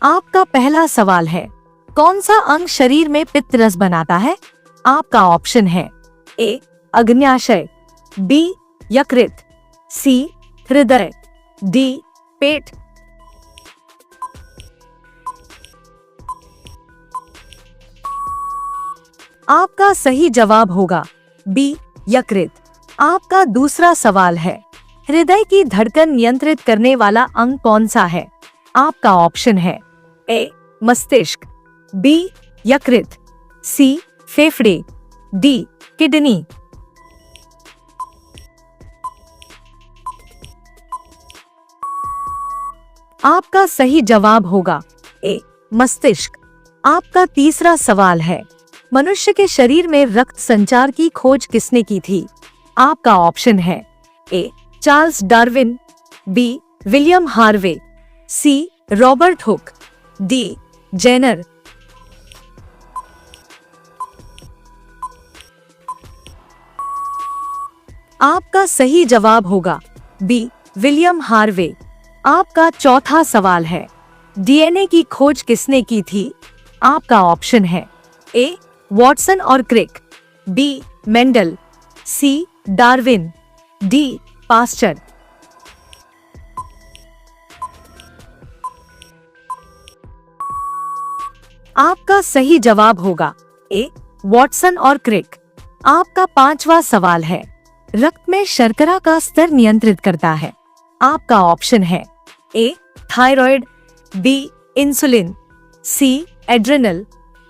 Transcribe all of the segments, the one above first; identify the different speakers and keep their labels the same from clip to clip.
Speaker 1: आपका पहला सवाल है, कौन सा अंग शरीर में पित्त रस बनाता है? आपका ऑप्शन है ए अग्न्याशय, बी यकृत, सी हृदय, डी पेट। आपका सही जवाब होगा बी यकृत। आपका दूसरा सवाल है, हृदय की धड़कन नियंत्रित करने वाला अंग कौन सा है? आपका ऑप्शन है ए मस्तिष्क, बी यकृत, सी फेफड़े, डी किडनी। आपका सही जवाब होगा ए मस्तिष्क। आपका तीसरा सवाल है, मनुष्य के शरीर में रक्त संचार की खोज किसने की थी? आपका ऑप्शन है A Charles Darwin, B William Harvey, C Robert Hooke, D Jenner. आपका सही जवाब होगा बी विलियम हार्वे। आपका चौथा सवाल है, डीएनए की खोज किसने की थी? आपका ऑप्शन है ए वॉटसन और क्रिक, बी मेंडल, सी डार्विन, डी पास्चर। आपका सही जवाब होगा ए वॉटसन और क्रिक। आपका पांचवा सवाल है, रक्त में शर्करा का स्तर नियंत्रित करता है। आपका ऑप्शन है ए थायराइड, बी इंसुलिन, सी एड्रेनल,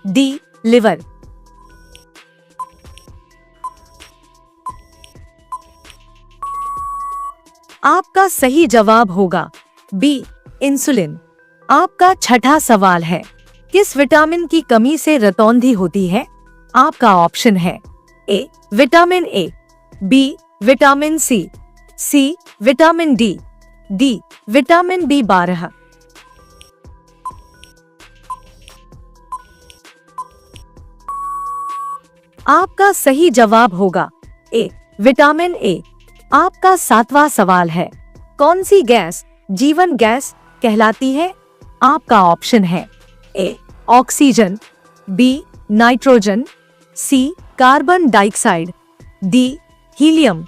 Speaker 1: डी लिवर। आपका सही जवाब होगा बी इंसुलिन। आपका छठा सवाल है, किस विटामिन की कमी से रतौंधी होती है? आपका ऑप्शन है A vitamin A, B vitamin C vitamin D, D vitamin B12। आपका सही जवाब होगा ए विटामिन ए। आपका सातवां सवाल है, कौन सी गैस जीवन गैस कहलाती है? आपका ऑप्शन है A oxygen, B nitrogen, C carbon dioxide, D helium.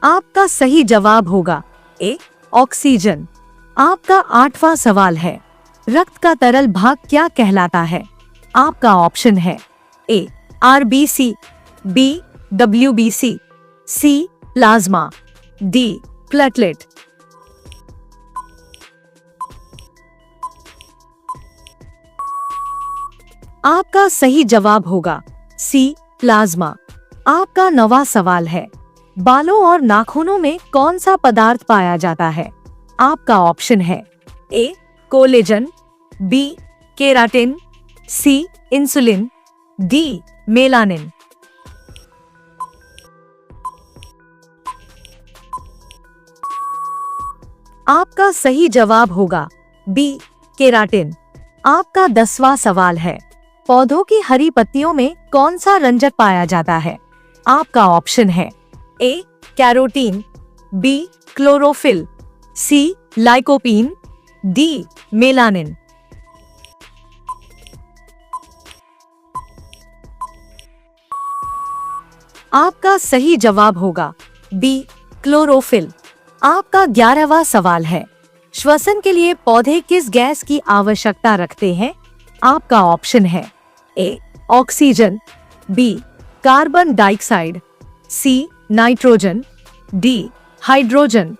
Speaker 1: आपका सही जवाब होगा ए ऑक्सीजन। आपका आठवां सवाल है, रक्त का तरल भाग क्या कहलाता है? आपका ऑप्शन है ए RBC, बी WBC, सी प्लाज्मा, डी प्लेटलेट। आपका सही जवाब होगा सी प्लाज्मा। आपका नौवां सवाल है, बालों और नाखूनों में कौन सा पदार्थ पाया जाता है? आपका ऑप्शन है ए कोलेजन, बी केराटिन, सी इंसुलिन, डी मेलानिन। आपका सही जवाब होगा बी केराटिन। आपका 10वां सवाल है, पौधों की हरी पत्तियों में कौन सा रंजक पाया जाता है? आपका ऑप्शन है A carotene, B chlorophyll, C lycopene, D melanin. आपका सही जवाब होगा बी क्लोरोफिल। आपका 11वां सवाल है, श्वसन के लिए पौधे किस गैस की आवश्यकता रखते हैं? आपका ऑप्शन है A oxygen, B carbon dioxide, C nitrogen, D hydrogen.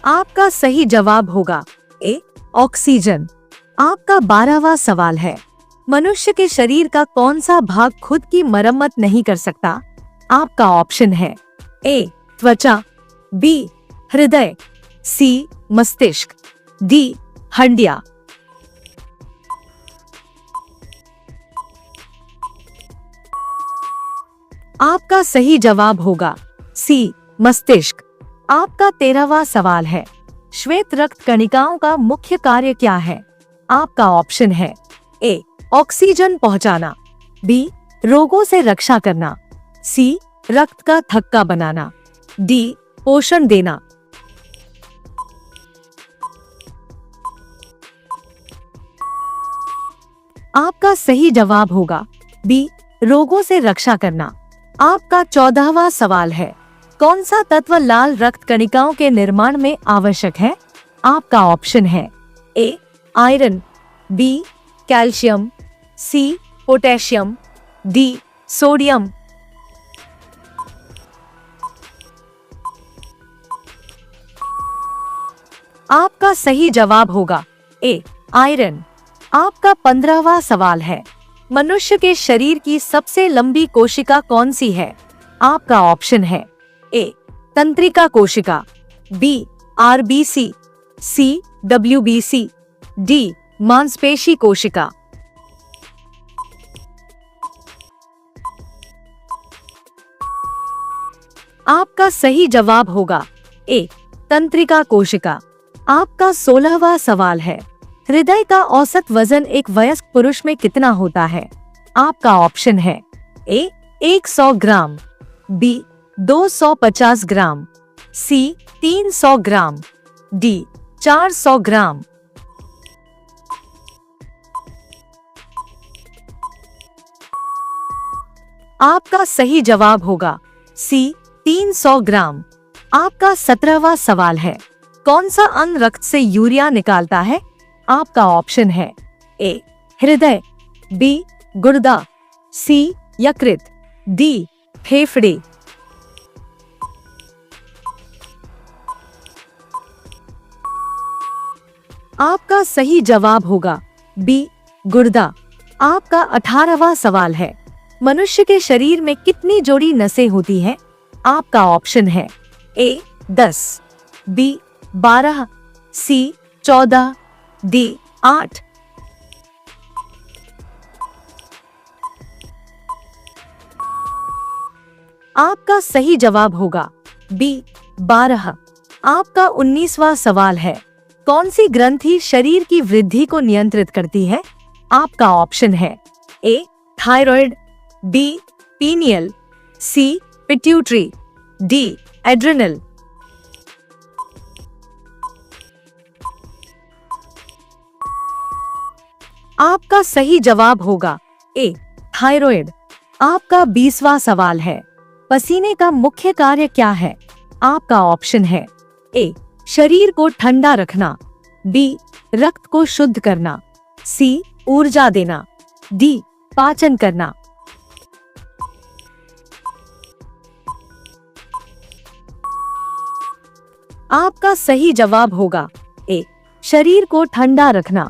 Speaker 1: आपका सही जवाब होगा ए ऑक्सीजन। आपका 12वां सवाल है, मनुष्य के शरीर का कौन सा भाग खुद की मरम्मत नहीं कर सकता? आपका ऑप्शन है ए त्वचा, बी हृदय, सी मस्तिष्क, डी हड्डियां। आपका सही जवाब होगा सी मस्तिष्क। आपका 13वां सवाल है, श्वेत रक्त कणिकाओं का मुख्य कार्य क्या है? आपका ऑप्शन है ए ऑक्सीजन पहुंचाना, बी रोगों से रक्षा करना, सी रक्त का थक्का बनाना, डी पोषण देना। आपका सही जवाब होगा बी रोगों से रक्षा करना। आपका 14वां सवाल है, कौन सा तत्व लाल रक्त कणिकाओं के निर्माण में आवश्यक है? आपका ऑप्शन है A iron, B calcium, C potassium, D sodium. आपका सही जवाब होगा ए आयरन। आपका 15वां सवाल है, मनुष्य के शरीर की सबसे लंबी कोशिका कौन सी है? आपका ऑप्शन है ए तंत्रिका कोशिका, बी आरबीसी, सी डब्ल्यूबीसी, डी मांसपेशी कोशिका। आपका सही जवाब होगा ए तंत्रिका कोशिका। आपका 16वां सवाल है, हृदय का औसत वजन एक वयस्क पुरुष में कितना होता है? आपका ऑप्शन है ए 100 ग्राम, बी 250 ग्राम, सी 300 ग्राम, डी 400 ग्राम। आपका सही जवाब होगा सी 300 ग्राम। आपका 17वां सवाल है, कौन सा अंग रक्त से यूरिया निकालता है? आपका ऑप्शन है ए हृदय, बी गुर्दा, सी यकृत, डी फेफड़े। आपका सही जवाब होगा बी गुर्दा। आपका 18वां सवाल है, मनुष्य के शरीर में कितनी जोड़ी नसें होती हैं? आपका ऑप्शन है ए 10, बी 12, सी 14, डी 8। आपका सही जवाब होगा बी 12। आपका 19वां सवाल है, कौन सी ग्रंथि शरीर की वृद्धि को नियंत्रित करती है? आपका ऑप्शन है ए थायराइड, बी पीनियल, सी पिट्यूटरी, डी एड्रिनल। आपका सही जवाब होगा ए थायराइड। आपका 20वां सवाल है, पसीने का मुख्य कार्य क्या है? आपका ऑप्शन है ए शरीर को ठंडा रखना, बी रक्त को शुद्ध करना, सी ऊर्जा देना, डी पाचन करना। आपका सही जवाब होगा ए शरीर को ठंडा रखना।